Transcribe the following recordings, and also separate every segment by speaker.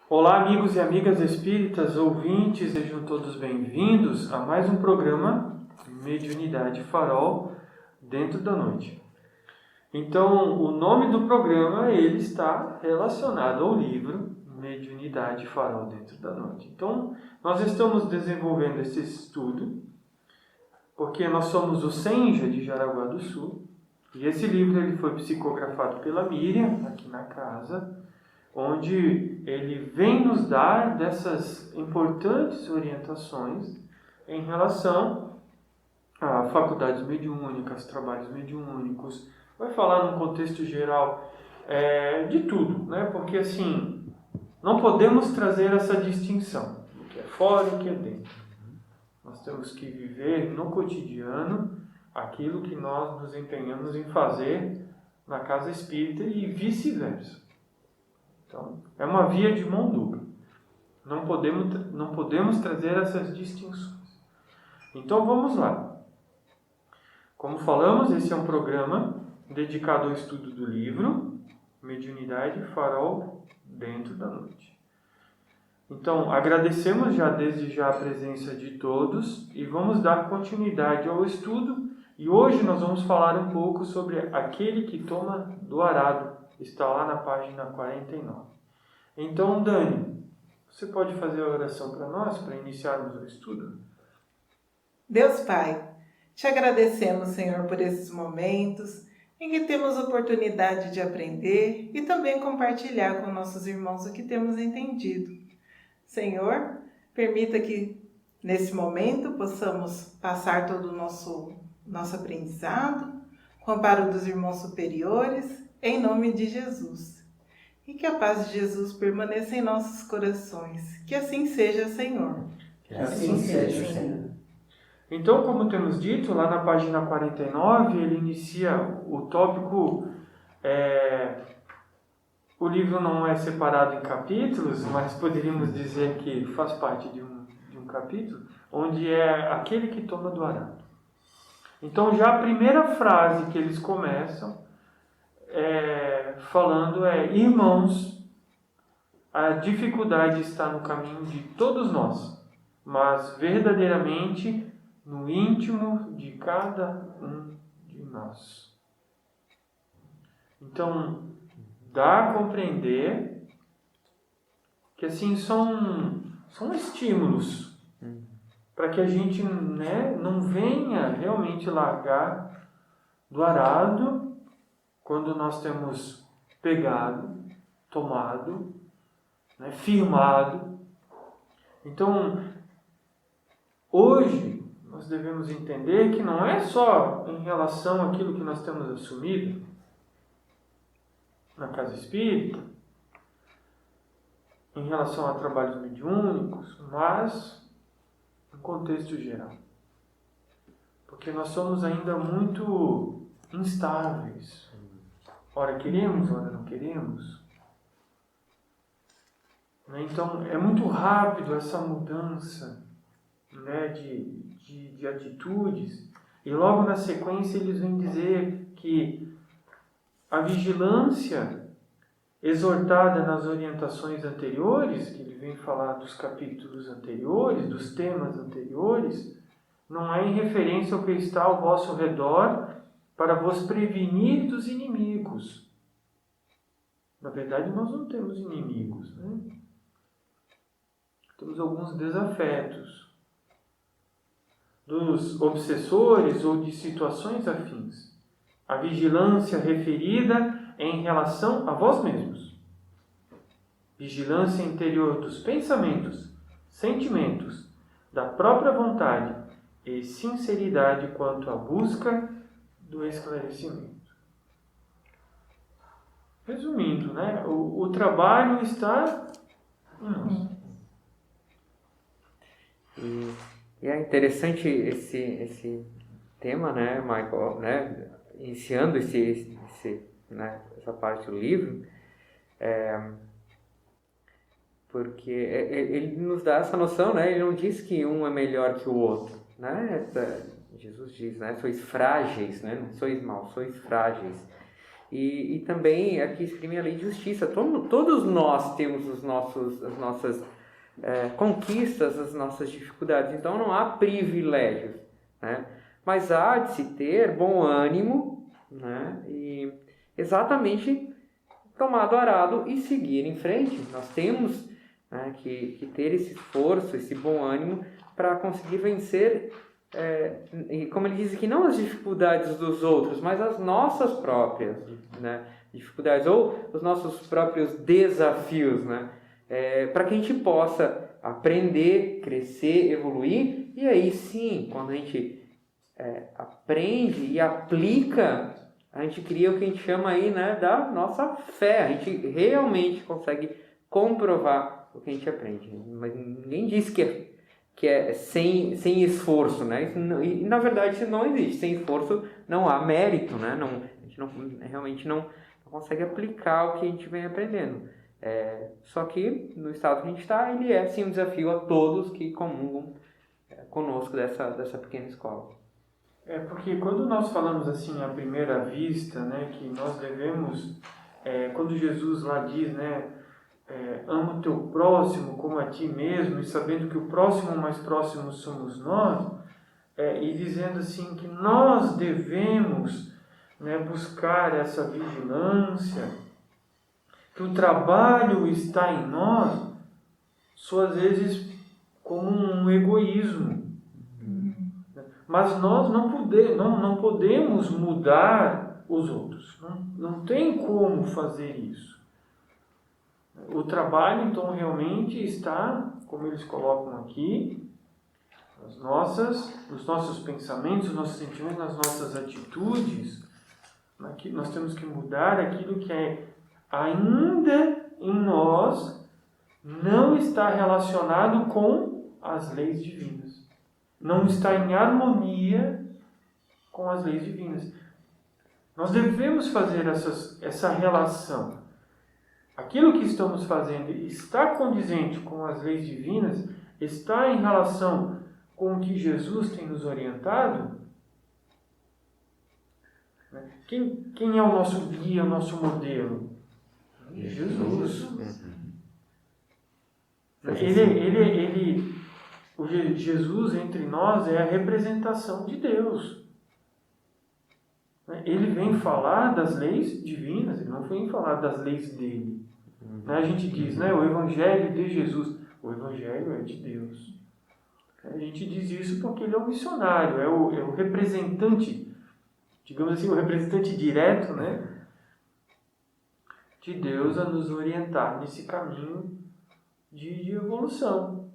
Speaker 1: Olá, amigos e amigas espíritas, ouvintes, sejam todos bem-vindos a mais um programa Mediunidade Farol dentro da noite. Então, o nome do programa ele está relacionado ao livro Mediunidade Farol dentro da noite. Então, nós estamos desenvolvendo esse estudo porque nós somos o Senja de Jaraguá do Sul e esse livro ele foi psicografado pela Miriam aqui na casa, onde ele vem nos dar dessas importantes orientações em relação a faculdades mediúnicas, trabalhos mediúnicos. Vai falar num contexto geral de tudo, né? Porque assim, não podemos trazer essa distinção, o que é fora e o que é dentro. Nós temos que viver no cotidiano aquilo que nós nos empenhamos em fazer na casa espírita e vice-versa. Então, é uma via de mão dupla. Não podemos trazer essas distinções. Então, vamos lá. Como falamos, esse é um programa dedicado ao estudo do livro Mediunidade Farol dentro da noite. Então, agradecemos desde já a presença de todos e vamos dar continuidade ao estudo. E hoje nós vamos falar um pouco sobre aquele que toma do arado. Está lá na página 49. Então, Dani, você pode fazer a oração para nós, para iniciarmos o estudo?
Speaker 2: Deus Pai, te agradecemos, Senhor, por esses momentos em que temos oportunidade de aprender e também compartilhar com nossos irmãos o que temos entendido. Senhor, permita que nesse momento possamos passar todo o nosso aprendizado com o amparo dos irmãos superiores, em nome de Jesus. E que a paz de Jesus permaneça em nossos corações. Que assim seja, Senhor.
Speaker 3: Que assim seja, Senhor.
Speaker 1: Então, como temos dito, lá na página 49, ele inicia o tópico... O livro não é separado em capítulos, mas poderíamos dizer que faz parte de um capítulo, onde é aquele que toma do arado. Então, já a primeira frase que eles começam falando irmãos, a dificuldade está no caminho de todos nós, mas verdadeiramente no íntimo de cada um de nós. Então, dá a compreender que assim são estímulos para que a gente não venha realmente largar do arado quando nós temos pegado, tomado, firmado. Então, hoje nós devemos entender que não é só em relação àquilo que nós temos assumido na casa espírita, em relação a trabalhos mediúnicos, mas no contexto geral. Porque nós somos ainda muito instáveis. Ora queremos, ora não queremos. Então é muito rápido essa mudança de atitudes. E logo na sequência eles vêm dizer que a vigilância exortada nas orientações anteriores, que ele vem falar dos capítulos anteriores, dos temas anteriores, não é em referência ao que está ao vosso redor para vos prevenir dos inimigos. Na verdade, nós não temos inimigos, Temos alguns desafetos dos obsessores ou de situações afins. A vigilância referida é em relação a vós mesmos. Vigilância interior dos pensamentos, sentimentos, da própria vontade e sinceridade quanto à busca do esclarecimento. Resumindo, o trabalho está em nós.
Speaker 3: E é interessante esse tema, Michael, iniciando essa parte do livro, porque ele nos dá essa noção, ele não diz que um é melhor que o outro, Jesus diz, sois frágeis, não sois maus, sois frágeis. E também aqui exprime a lei de justiça. Todos nós temos as nossas conquistas, as nossas dificuldades. Então não há privilégios, né? Mas há de se ter bom ânimo, né? E exatamente tomar do arado e seguir em frente. Nós temos, né, que ter esse esforço, esse bom ânimo para conseguir vencer, e como ele diz aqui, não as dificuldades dos outros, mas as nossas próprias, né, dificuldades ou os nossos próprios desafios, né, para que a gente possa aprender, crescer, evoluir. E aí sim, quando a gente aprende e aplica, a gente cria o que a gente chama aí, né, da nossa fé. A gente realmente consegue comprovar o que a gente aprende. Mas ninguém diz que é sem esforço, né? Isso não, e na verdade isso não existe. Sem esforço não há mérito, né? A gente realmente não consegue aplicar o que a gente vem aprendendo. Só que no estado que a gente está, ele é sim um desafio a todos que comungam conosco dessa pequena escola.
Speaker 1: Porque quando nós falamos assim à primeira vista, né, que nós devemos, quando Jesus lá diz, né, ama o teu próximo como a ti mesmo, e sabendo que o próximo mais próximo somos nós, e dizendo assim que nós devemos, né, buscar essa vigilância, que o trabalho está em nós, só às vezes como um egoísmo. Mas nós não podemos mudar os outros. Não tem como fazer isso. O trabalho, então, realmente está, como eles colocam aqui, nos nossos pensamentos, nos nossos sentimentos, nas nossas atitudes. Nós temos que mudar aquilo que ainda em nós não está relacionado com as leis divinas. Não está em harmonia com as leis divinas. Nós devemos fazer essa relação. Aquilo que estamos fazendo está condizente com as leis divinas? Está em relação com o que Jesus tem nos orientado? Quem é o nosso guia, o nosso modelo? Jesus. Jesus entre nós é a representação de Deus. Ele vem falar das leis divinas, ele não vem falar das leis dele. A gente diz, né, o Evangelho de Jesus. O Evangelho é de Deus. A gente diz isso porque ele é o missionário, é o representante, digamos assim, o representante direto, né, de Deus a nos orientar nesse caminho de evolução.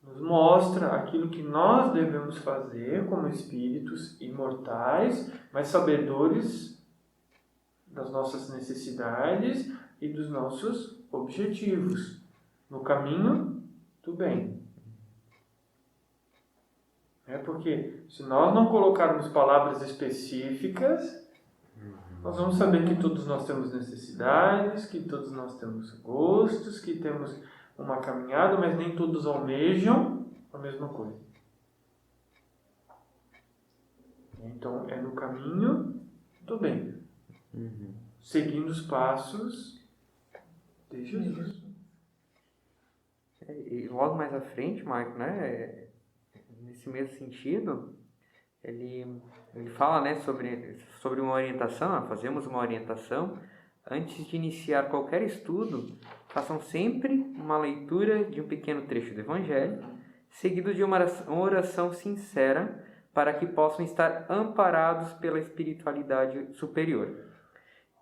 Speaker 1: Nos mostra aquilo que nós devemos fazer como espíritos imortais, mas sabedores das nossas necessidades e dos nossos objetivos, no caminho do bem. Porque se nós não colocarmos palavras específicas, nós vamos saber que todos nós temos necessidades, que todos nós temos gostos, que temos uma caminhada, mas nem todos almejam a mesma coisa. Então, é no caminho do bem. Seguindo os passos de Jesus.
Speaker 3: E logo mais à frente, Marco, né, nesse mesmo sentido, ele fala, né, sobre uma orientação. Fazemos uma orientação. Antes de iniciar qualquer estudo, façam sempre uma leitura de um pequeno trecho do Evangelho, seguido de uma oração sincera, para que possam estar amparados pela espiritualidade superior.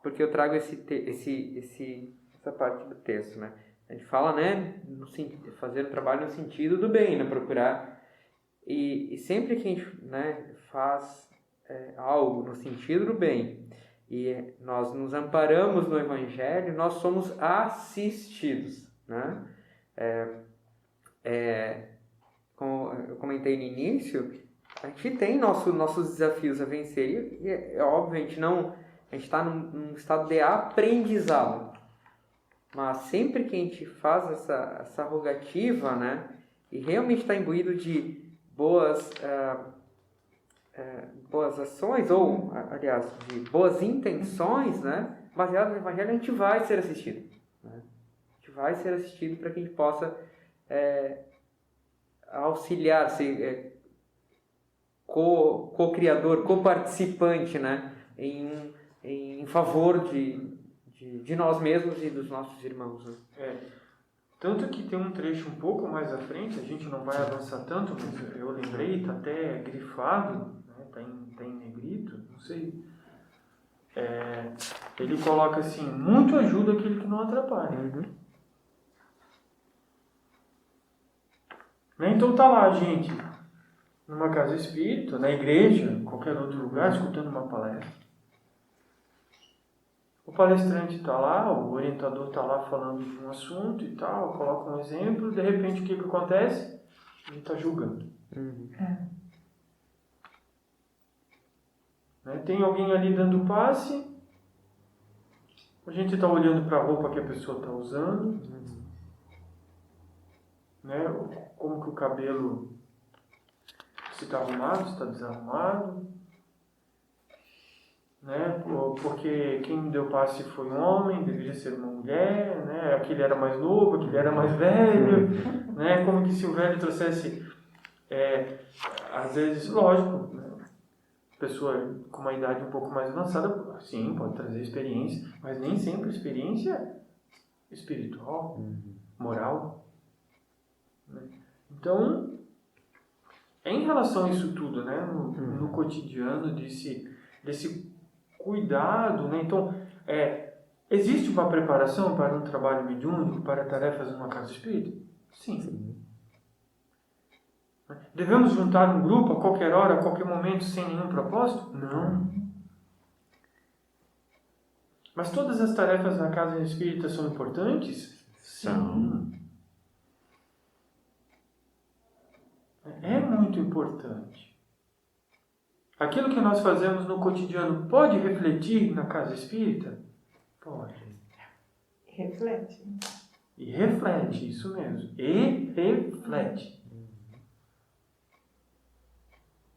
Speaker 3: Porque eu trago essa parte do texto, né? A gente fala, né, fazer o trabalho no sentido do bem, né, procurar. E sempre que a gente, né, faz algo no sentido do bem, e nós nos amparamos no Evangelho, nós somos assistidos, né? Como eu comentei no início, a gente tem nossos desafios a vencer, e é óbvio, a gente está num estado de aprendizado. Mas sempre que a gente faz essa rogativa, né, e realmente está imbuído de boas boas ações, ou, aliás, de boas intenções, né? Baseado no Evangelho, a gente vai ser assistido. Né? A gente vai ser assistido para que a gente possa auxiliar, ser co-criador, co-participante, né? Em favor de nós mesmos e dos nossos irmãos. Né?
Speaker 1: Tanto que tem um trecho um pouco mais à frente, a gente não vai avançar tanto, mas eu lembrei, está até grifado, está em negrito, não sei. Ele coloca assim, muito ajuda aquele que não atrapalha. Então tá lá, gente, numa casa espírita, na igreja, em qualquer outro lugar, escutando uma palestra. O palestrante está lá, o orientador está lá falando de um assunto e tal, coloca um exemplo, de repente o que acontece? Ele está julgando. Tem alguém ali dando passe, a gente está olhando para a roupa que a pessoa está usando, como que o cabelo, se está arrumado, se está desarrumado, porque quem deu passe foi um homem, deveria ser uma mulher, aquele era mais novo, aquele era mais velho, como que se o velho trouxesse, às vezes, lógico, pessoa com uma idade um pouco mais avançada, sim, pode trazer experiência, mas nem sempre experiência espiritual, moral. Então, em relação a isso tudo, no cotidiano, desse cuidado, então, existe uma preparação para um trabalho mediúnico, para tarefas numa casa espírita? Sim. Devemos juntar um grupo a qualquer hora, a qualquer momento, sem nenhum propósito? Não. Mas todas as tarefas na casa espírita são importantes? Sim. É muito importante. Aquilo que nós fazemos no cotidiano pode refletir na casa espírita? Pode.
Speaker 2: Reflete.
Speaker 1: E reflete, isso mesmo. E reflete.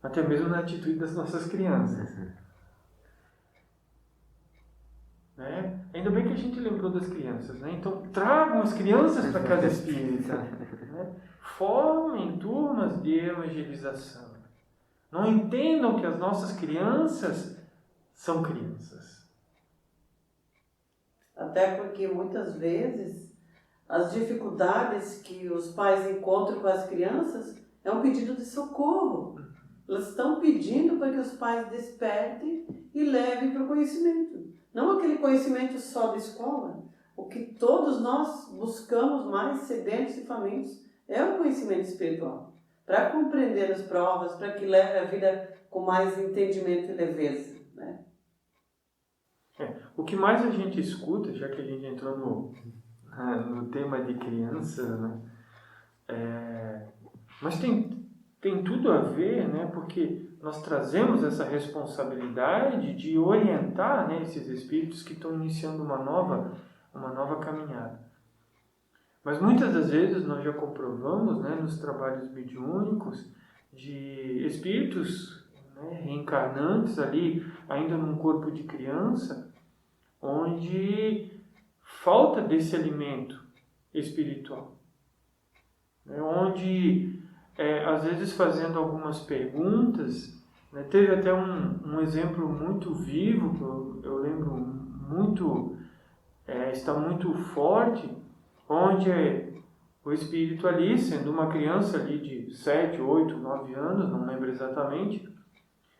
Speaker 1: Até mesmo na atitude das nossas crianças. Ainda bem que a gente lembrou das crianças. Então, tragam as crianças para a casa espírita. Formem turmas de evangelização. Não entendam que as nossas crianças são crianças.
Speaker 4: Até porque muitas vezes as dificuldades que os pais encontram com as crianças é um pedido de socorro. Elas estão pedindo para que os pais despertem e levem para o conhecimento. Não aquele conhecimento só da escola. O que todos nós buscamos mais sedentos e famintos é o conhecimento espiritual. Para compreender as provas, para que leve a vida com mais entendimento e leveza.
Speaker 1: O que mais a gente escuta, já que a gente entrou no tema de crianças, mas tem tudo a ver, porque nós trazemos essa responsabilidade de orientar esses espíritos que estão iniciando uma nova caminhada. Mas muitas das vezes nós já comprovamos nos trabalhos mediúnicos de espíritos reencarnantes ali, ainda num corpo de criança, onde falta desse alimento espiritual. Onde, às vezes, fazendo algumas perguntas, teve até um exemplo muito vivo, que eu lembro muito, está muito forte, onde o espírito ali, sendo uma criança ali de 7, 8, 9 anos, não lembro exatamente,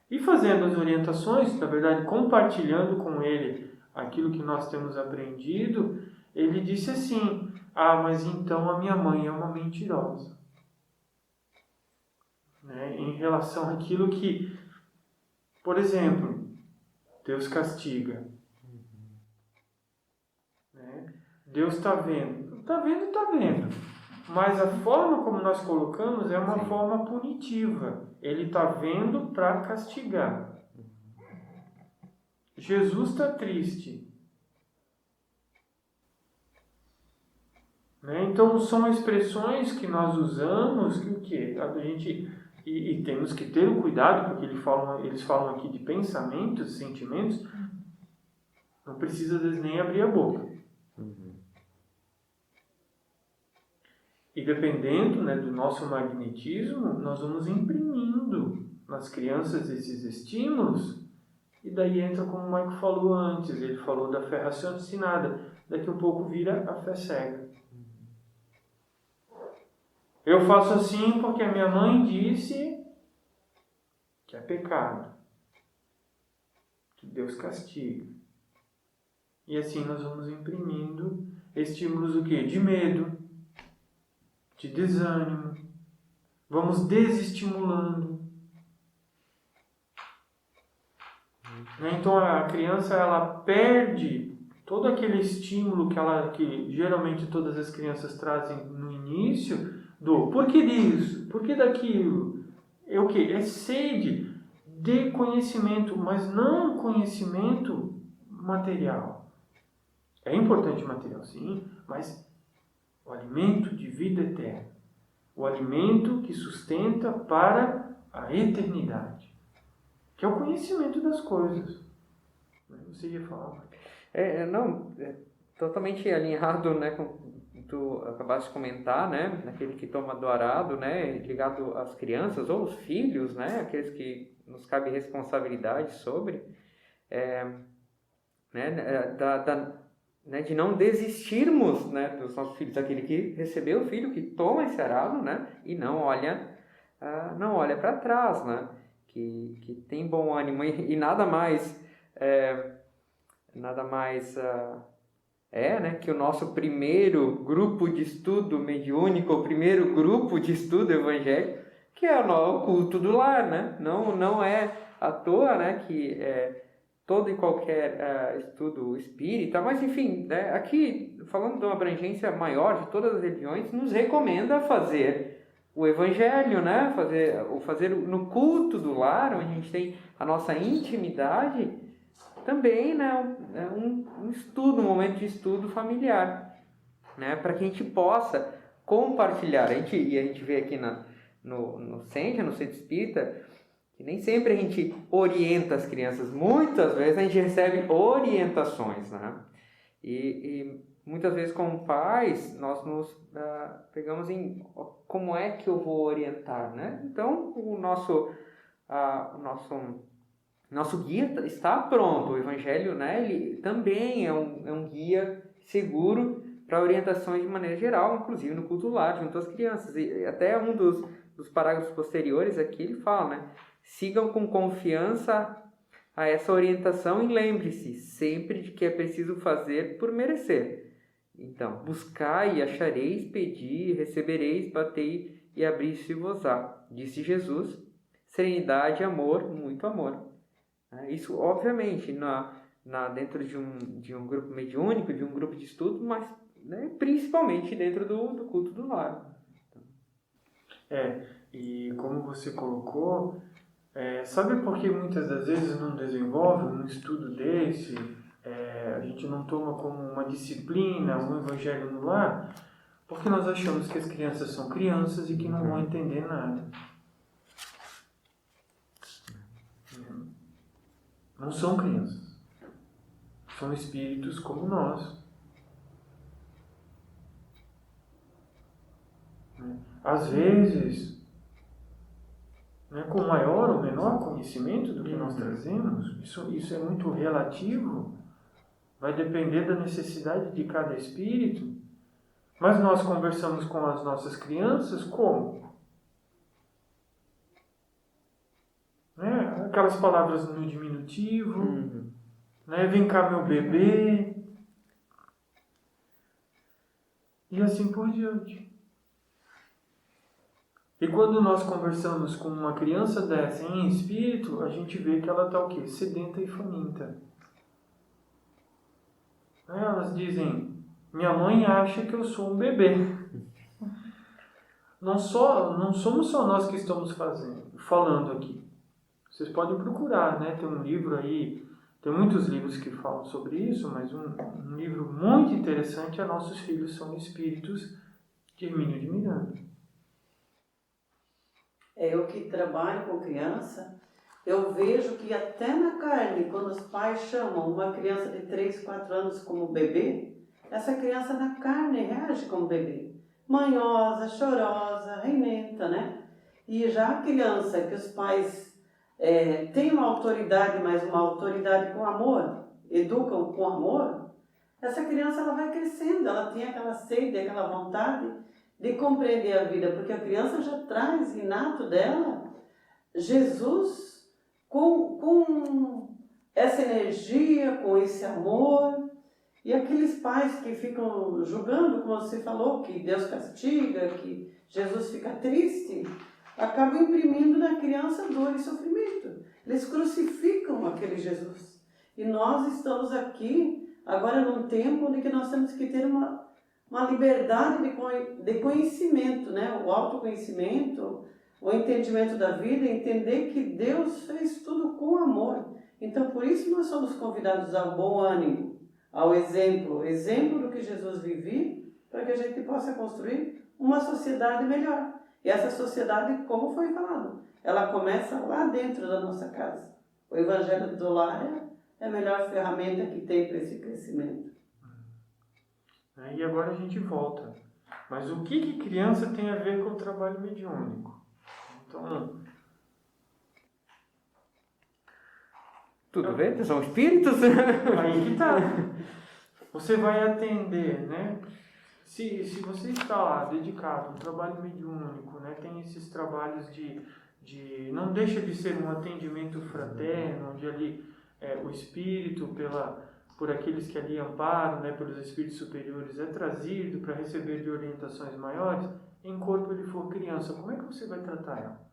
Speaker 1: e fazendo as orientações, na verdade, compartilhando com ele aquilo que nós temos aprendido, ele disse assim: mas então a minha mãe é uma mentirosa. Em relação àquilo que, por exemplo, Deus castiga. Deus está vendo. Está vendo. Mas a forma como nós colocamos é uma forma punitiva. Ele está vendo para castigar. Jesus está triste. Então são expressões que nós usamos que o quê? A gente E temos que ter o cuidado, porque eles falam aqui de pensamentos, sentimentos, não precisa às vezes nem abrir a boca. E dependendo, né, do nosso magnetismo, nós vamos imprimindo nas crianças esses estímulos, e daí entra como o Maico falou antes, ele falou da fé raciocinada, daqui um pouco vira a fé cega. Eu faço assim porque a minha mãe disse que é pecado, que Deus castiga. E assim nós vamos imprimindo estímulos o quê? De medo, de desânimo. Vamos desestimulando. Então a criança ela perde todo aquele estímulo que geralmente todas as crianças trazem no início do porquê disso, porquê daquilo. É o quê? É sede de conhecimento, mas não conhecimento material. É importante o material, sim, mas o alimento de vida eterna. O alimento que sustenta para a eternidade. Que é o conhecimento das coisas. Você ia falar?
Speaker 3: Totalmente alinhado, né, com o que tu acabaste de comentar, né, naquele que toma do arado, né, ligado às crianças ou os filhos, né, aqueles que nos cabe responsabilidade sobre, de não desistirmos, né, dos nossos filhos, aquele que recebeu o filho, que toma esse arado, né, e não olha para trás, né, que tem bom ânimo e nada mais que o nosso primeiro grupo de estudo mediúnico, o primeiro grupo de estudo evangélico, que é o culto do lar, né? Não é à toa, né, que todo e qualquer estudo espírita, mas enfim, né, aqui falando de uma abrangência maior de todas as religiões, nos recomenda fazer o evangelho, né? Fazer no culto do lar, onde a gente tem a nossa intimidade, também, né, um estudo, um momento de estudo familiar, né, para que a gente possa compartilhar. A gente vê aqui no Centro Espírita, que nem sempre a gente orienta as crianças, muitas vezes a gente recebe orientações, né, e muitas vezes como pais, nós nos pegamos em como é que eu vou orientar, né? Então, o nosso guia está pronto. O Evangelho, né, ele também é um guia seguro para orientações de maneira geral, inclusive no culto lar, junto às crianças. E até um dos parágrafos posteriores aqui, ele fala, né, sigam com confiança a essa orientação e lembre-se sempre de que é preciso fazer por merecer. Então, buscai e achareis, pedi, recebereis, batei e abri-se-vos-á. Disse Jesus, serenidade, amor, muito amor. Isso, obviamente, dentro de um grupo mediúnico, de um grupo de estudo, mas, né, principalmente dentro do culto do lar.
Speaker 1: E como você colocou, sabe por que muitas das vezes não desenvolve um estudo desse? A gente não toma como uma disciplina, um evangelho no lar, porque nós achamos que as crianças são crianças e que não vão entender nada. Não são crianças. São espíritos como nós. Às vezes, né, com maior ou menor conhecimento do que nós trazemos, isso é muito relativo, vai depender da necessidade de cada espírito, mas nós conversamos com as nossas crianças como? Né? Aquelas palavras no diminutivo, né? Vem cá meu bebê, e assim por diante. E quando nós conversamos com uma criança dessa em espírito, a gente vê que ela está o quê? Sedenta e faminta. Elas dizem, minha mãe acha que eu sou um bebê. Não somos só nós que estamos falando aqui. Vocês podem procurar, né? Tem um livro aí, tem muitos livros que falam sobre isso, mas um livro muito interessante é Nossos Filhos São Espíritos, de Hermínio de Miranda.
Speaker 4: eu que trabalho com criança, eu vejo que até na carne, quando os pais chamam uma criança de 3, 4 anos como bebê, essa criança na carne reage como bebê. Manhosa, chorosa, rementa, né? E já a criança que os pais têm uma autoridade, mas uma autoridade com amor, educam com amor, essa criança ela vai crescendo, ela tem aquela sede, aquela vontade de compreender a vida, porque a criança já traz inato dela Jesus com essa energia, com esse amor. E aqueles pais que ficam julgando, como você falou, que Deus castiga, que Jesus fica triste, acabam imprimindo na criança dor e sofrimento. Eles crucificam aquele Jesus. E nós estamos aqui, agora num tempo onde que nós temos que ter uma liberdade de conhecimento, né? O autoconhecimento, o entendimento da vida, entender que Deus fez tudo com amor. Então, por isso nós somos convidados ao bom ânimo, ao exemplo do que Jesus vivia, para que a gente possa construir uma sociedade melhor. E essa sociedade, como foi falado, ela começa lá dentro da nossa casa. O Evangelho do Lar é a melhor ferramenta que tem para esse crescimento.
Speaker 1: E agora a gente volta. Mas o que criança tem a ver com o trabalho mediúnico? Então,
Speaker 3: Tudo bem? São espíritos?
Speaker 1: aí que tá. Você vai atender, né? Se você está lá dedicado ao trabalho mediúnico, né? Tem esses trabalhos de não deixa de ser um atendimento fraterno, onde ali o espírito por aqueles que ali amparam, né? Pelos espíritos superiores é trazido para receber de orientações maiores. Em corpo ele for criança, como é que você vai tratar ela?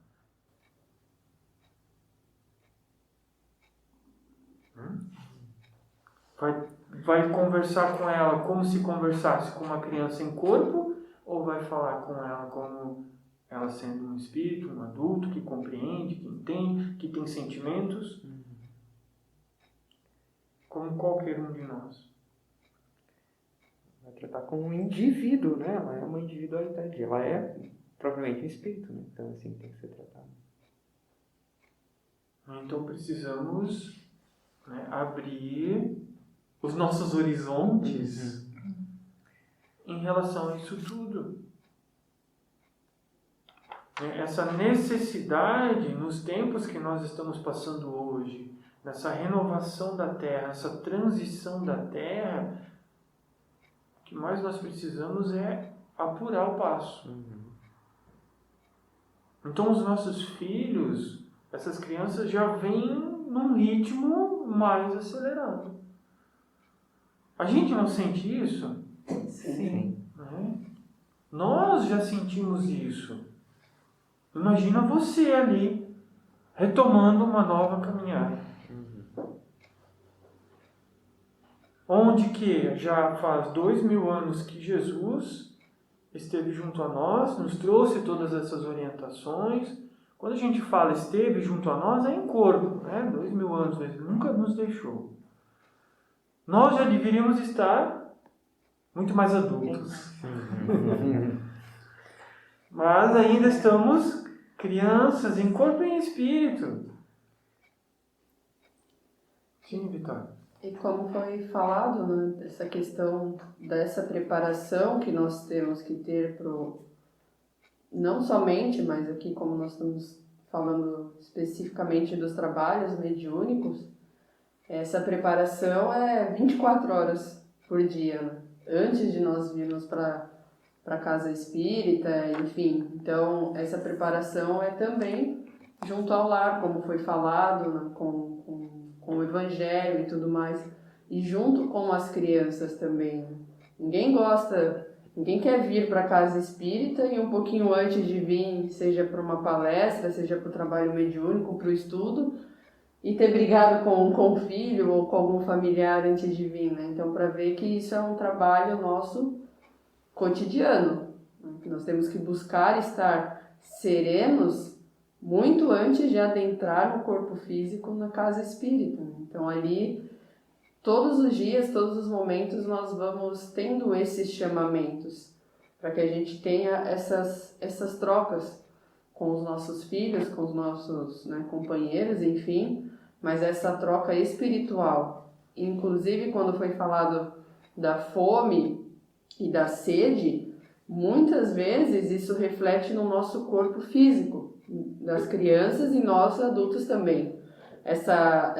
Speaker 1: Vai conversar com ela como se conversasse com uma criança em corpo, ou vai falar com ela como ela sendo um espírito, um adulto que compreende, que entende, que tem sentimentos, como qualquer um de nós?
Speaker 3: Vai tratar como um indivíduo, né? Ela é uma individualidade, ela é propriamente um espírito, né? Então assim tem que ser tratado.
Speaker 1: Então precisamos, né, abrir os nossos horizontes em relação a isso tudo. Essa necessidade nos tempos que nós estamos passando hoje, nessa renovação da Terra, essa transição da Terra, o que mais nós precisamos é apurar o passo. Então os nossos filhos, essas crianças já vêm num ritmo mais acelerado. A gente não sente isso?
Speaker 2: Sim.
Speaker 1: Né? Nós já sentimos isso. Imagina você ali, retomando uma nova caminhada. Onde que já faz 2000 anos que Jesus esteve junto a nós, nos trouxe todas essas orientações. Quando a gente fala esteve junto a nós, é em corpo, né? 2000 anos, ele nunca nos deixou. Nós já deveríamos estar muito mais adultos. Mas ainda estamos crianças em corpo e em espírito. Sim, Vitória.
Speaker 5: E como foi falado, né, essa questão dessa preparação que nós temos que ter não somente, mas aqui como nós estamos falando especificamente dos trabalhos mediúnicos, essa preparação é 24 horas por dia, né? Antes de nós virmos para a casa espírita, enfim. Então, essa preparação é também junto ao lar, como foi falado, né? com o Evangelho e tudo mais, e junto com as crianças também. Ninguém quer vir para a casa espírita e um pouquinho antes de vir, seja para uma palestra, seja para o trabalho mediúnico, para o estudo, e ter brigado com o filho ou com algum familiar antes de vir, né? Então, para ver que isso é um trabalho nosso cotidiano, né? Que nós temos que buscar estar serenos muito antes de adentrar no corpo físico na casa espírita. Então, ali, todos os dias, todos os momentos, nós vamos tendo esses chamamentos para que a gente tenha essas trocas com os nossos filhos, com os nossos, né, companheiros, enfim, mas essa troca espiritual. Inclusive, quando foi falado da fome e da sede, muitas vezes isso reflete no nosso corpo físico, das crianças e nós adultos também. Essa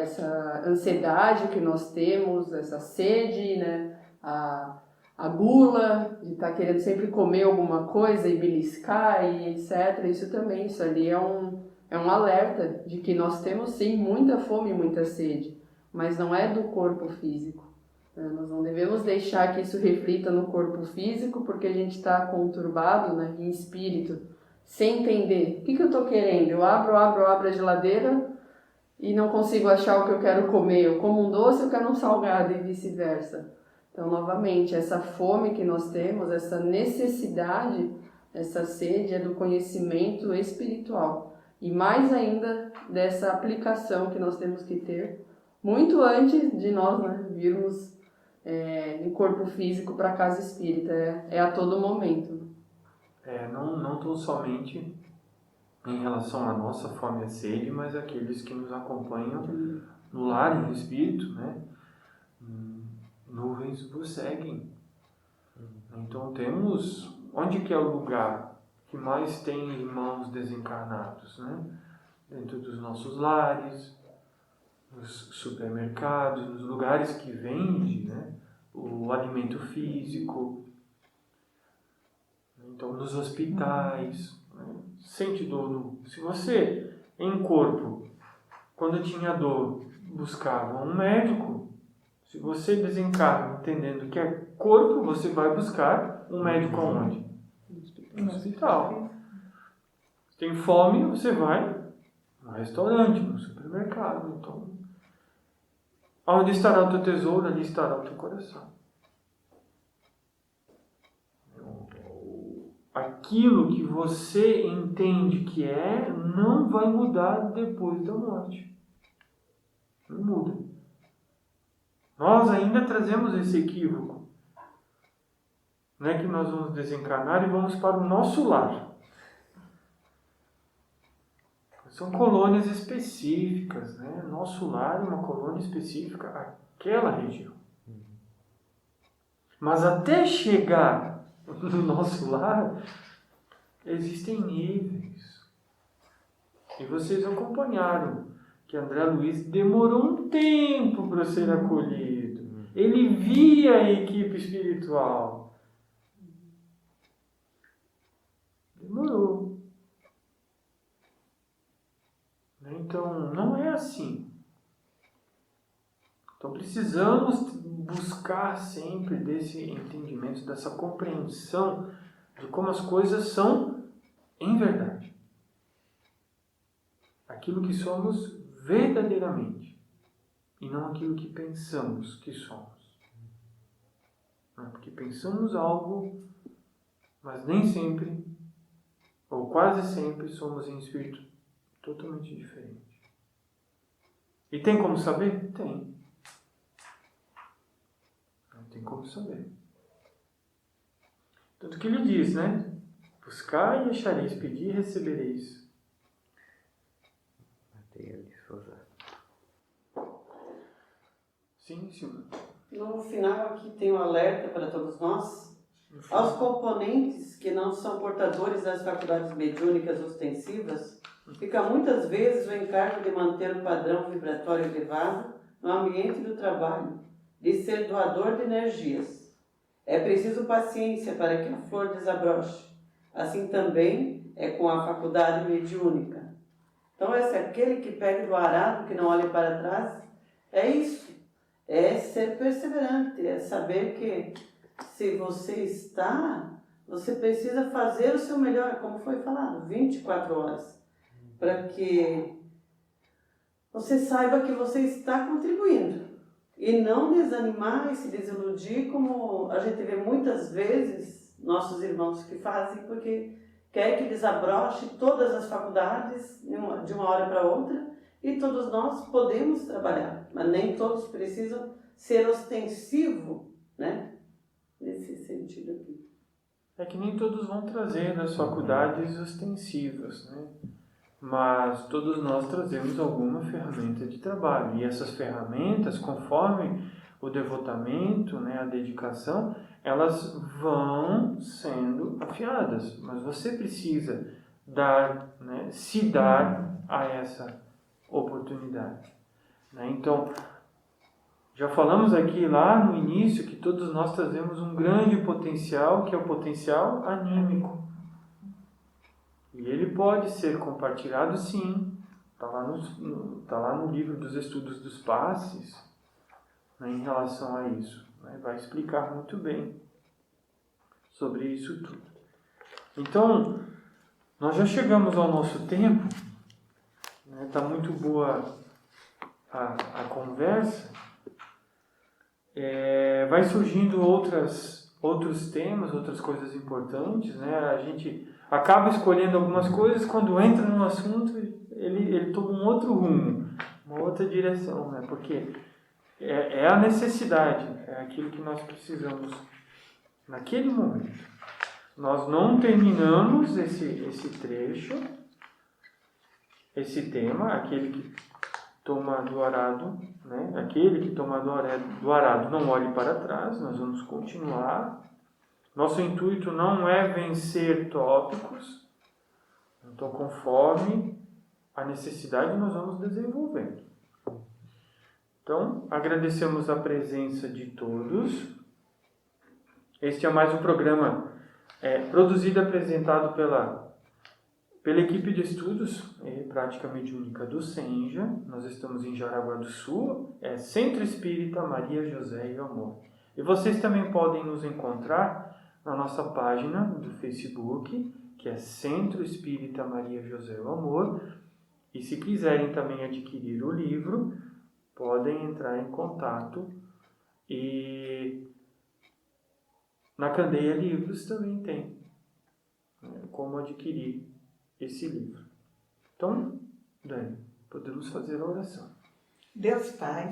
Speaker 5: ansiedade que nós temos, essa sede, né? A gula de estar querendo sempre comer alguma coisa e beliscar e etc. Isso ali é um alerta de que nós temos sim muita fome e muita sede, mas não é do corpo físico. Nós não devemos deixar que isso reflita no corpo físico porque a gente está conturbado, né, em espírito, sem entender. O que eu estou querendo? Eu abro a geladeira e não consigo achar o que eu quero comer. Eu como um doce, eu quero um salgado e vice-versa. Então, novamente, essa fome que nós temos, essa necessidade, essa sede é do conhecimento espiritual. E mais ainda dessa aplicação que nós temos que ter muito antes de nós, né, virmos em corpo físico para a casa espírita. É a todo momento.
Speaker 1: Não tão somente em relação à nossa fome e sede, mas aqueles que nos acompanham no lar e no espírito, né? Nuvens vos seguem. Então temos, onde que é o lugar que mais tem irmãos desencarnados, né? Dentro dos nossos lares, nos supermercados, nos lugares que vende, né, o alimento físico, então nos hospitais, né? Sente dor. Se você, em corpo, quando tinha dor, buscava um médico, se você desencarna entendendo que é corpo, você vai buscar um médico aonde? No hospital. Se tem fome, você vai no restaurante, no supermercado. Então, onde estará o teu tesouro, ali estará o teu coração. Aquilo que você entende que não vai mudar depois da morte. Não muda. Nós ainda trazemos esse equívoco. Não é que nós vamos desencarnar e vamos para o nosso lar. São colônias específicas, né? Nosso lar é uma colônia específica, aquela região. Mas até chegar no nosso lar, existem níveis. E vocês acompanharam que André Luiz demorou um tempo para ser acolhido. Ele via a equipe espiritual. Demorou. Então, não é assim. Então, precisamos buscar sempre desse entendimento, dessa compreensão de como as coisas são em verdade. Aquilo que somos verdadeiramente e não aquilo que pensamos que somos. Porque pensamos algo, mas nem sempre, ou quase sempre, somos em espírito totalmente diferente. E tem como saber? Tem. Tem como saber. Tanto que ele diz, né? Buscai e achareis, pedi e recebereis. Sim, Silvia.
Speaker 4: No final aqui tem um alerta para todos nós. Aos componentes que não são portadores das faculdades mediúnicas ostensivas, fica muitas vezes o encargo de manter o padrão vibratório elevado no ambiente do trabalho, de ser doador de energias. É preciso paciência para que a flor desabroche. Assim também é com a faculdade mediúnica. Então, esse é aquele que pega do arado, que não olha para trás. É isso. É ser perseverante. É saber que se você está, você precisa fazer o seu melhor, como foi falado, 24 horas. Para que você saiba que você está contribuindo. E não desanimar e se desiludir, como a gente vê muitas vezes nossos irmãos que fazem, porque quer que desabroche todas as faculdades de uma hora para outra, e todos nós podemos trabalhar, mas nem todos precisam ser ostensivo, né? Nesse sentido aqui.
Speaker 1: é que nem todos vão trazer as faculdades ostensivas, né? Mas todos nós trazemos alguma ferramenta de trabalho. E essas ferramentas, conforme o devotamento, né, a dedicação, elas vão sendo afiadas. Mas você precisa dar, né, se dar a essa oportunidade. Né? Então, já falamos aqui lá no início que todos nós trazemos um grande potencial, que é o potencial anímico. E ele pode ser compartilhado, sim. Está lá no livro dos Estudos dos Passes, né, em relação a isso. Né, vai explicar muito bem sobre isso tudo. Então, nós já chegamos ao nosso tempo. Está muito boa a conversa. Vai surgindo outros temas, outras coisas importantes, né? A gente acaba escolhendo algumas coisas, quando entra no assunto, ele toma um outro rumo, uma outra direção, né? Porque é a necessidade, é aquilo que nós precisamos naquele momento. Nós não terminamos esse trecho, esse tema, aquele que toma do arado, né? Aquele que toma do arado não olhe para trás, nós vamos continuar. Nosso intuito não é vencer tópicos, então conforme a necessidade nós vamos desenvolvendo. Então, agradecemos a presença de todos. Este é mais um programa produzido e apresentado pela equipe de estudos e prática mediúnica do Senja. Nós estamos em Jaraguá do Sul, Centro Espírita Maria José e Amor. E vocês também podem nos encontrar na nossa página do Facebook, que é Centro Espírita Maria José e Amor. E se quiserem também adquirir o livro, podem entrar em contato. E na Candeia Livros também tem como adquirir esse livro. Então, Dani, podemos fazer a oração.
Speaker 2: Deus Pai,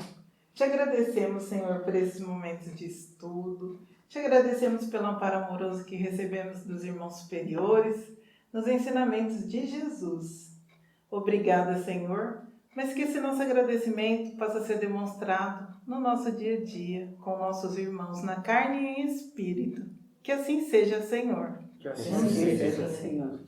Speaker 2: te agradecemos, Senhor, por esses momentos de estudo. Te agradecemos pelo amparo amoroso que recebemos dos irmãos superiores, nos ensinamentos de Jesus. Obrigada, Senhor, mas que esse nosso agradecimento possa ser demonstrado no nosso dia a dia, com nossos irmãos na carne e em espírito. Que assim seja, Senhor.
Speaker 1: Que assim
Speaker 4: Assim
Speaker 1: seja.
Speaker 4: seja, Senhor.